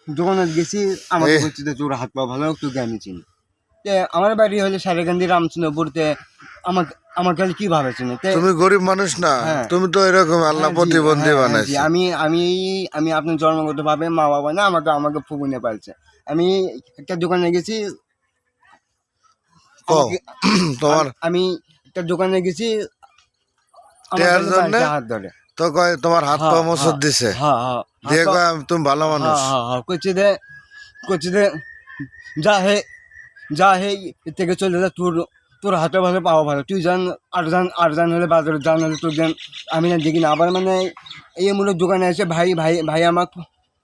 দোকানে গেছি, আমাকে বলছে যে তোর হাত পা ভালো, তোকে আমি চিনি। আমার বাড়ি হলে সারেকান্দি রামচন্দ্রপুরতে। আমাকে আমার কাছে কিভাবে চিনি? তুমি গরিব মানুষ না, তুমি তো এরকম আল্লাহ প্রতিবন্ধী বানাইছে। আমি আমি আমি আপনার জন্মগত ভাবে মা বাবা না, আমাকে আমাকে ফুকুনে পালছে। আমি একটা দোকানে গেছি, তোমার আমি একটা দোকানে গেছি, হাত ধরে তো কয় তোমার হাত পা মোচড় দিছে, দিয়ে কয় তুমি ভালো মানুষ। করছি দে যা হে এর থেকে চলে যা, তোর তোর হাতে ভালো পাওয়া ভালো, তুই যান আর যান হলে বাজারে যান হলে তোর যান, আমি না দেখি না। আবার মানে এই মূলত দোকানে এসে ভাই ভাই ভাই আমার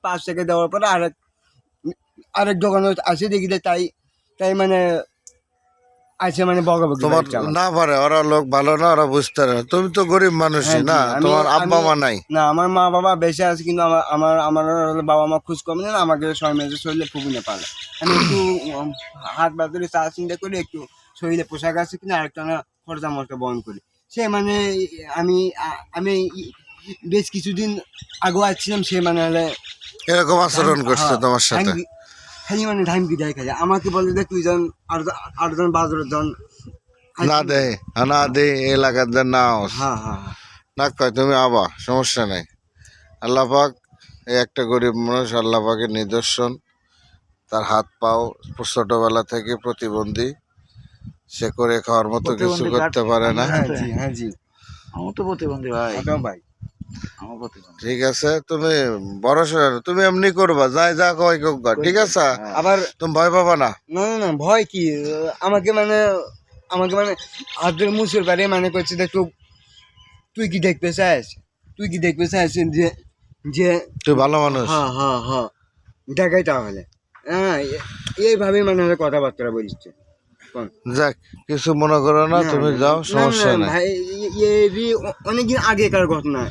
5 টাকা দেওয়ার পরে আরেক দোকানে আসে দেখি, তাই তাই মানে আছে মানে বকাবকি। তোমার না পারে, ওরা লোক ভালো না, ওরা বুঝতে পারে না। তুমি তো গরিব মানুষই না, তোমার আব্বা মা নাই? না, আমার মা বাবা বেঁচে আছে, কিন্তু আমার আমার বাবা মা খোঁজ কম না, আমাকে সময় মেজে শরীরে ফুকুনে পারে। আমি একটু হাত বাদলে চা চিন্তা করি, একটু শরীরে পোশাক আছে কিনা আরেকটা না খরচা মরচা বহন করি। সে মানে আমি আমি বেশ কিছুদিন আগেও আসছিলাম, সে মানে হলে এরকম আচরণ করছে তোমার সাথে? খালি মানে ধামকি দেয়, খালি আমাকে বলে যে তুই যান আরজন বাজারে যান, না দে না দে এলাকার নাও না কয় তুমি আবা, সমস্যা নাই। আল্লাহ পাক এই একটা গরিব মানুষ, আল্লাহ পাকের নিদর্শন। তার হাত পাও ছোটবেলা থেকে প্রতিবন্ধী, সে করে খাওয়ার মতো কিছু করতে পারে না। আমার তো প্রতিবন্ধী ভাই, ভাই ঠিক আছে, তুমি বড় তুমি এমনি করবা, যাই যা কয় ঠিক আছে। আবার তুমি ভয় পাবা না? না না না, ভয় কি? আমাকে মানে হাত ধরে মুসুর পারে, মানে করছে যে তুই কি দেখতে চাস, তুই কি দেখতে চাস যে যে তুই ভালো মানুষ? দেখাই তাহলে। এইভাবে মানে কথাবার্তা বলছে। যাক, কিছু মনে করো না, তুমি যাও, সমস্যা নাই। অনেকদিন আগেকার ঘটনা।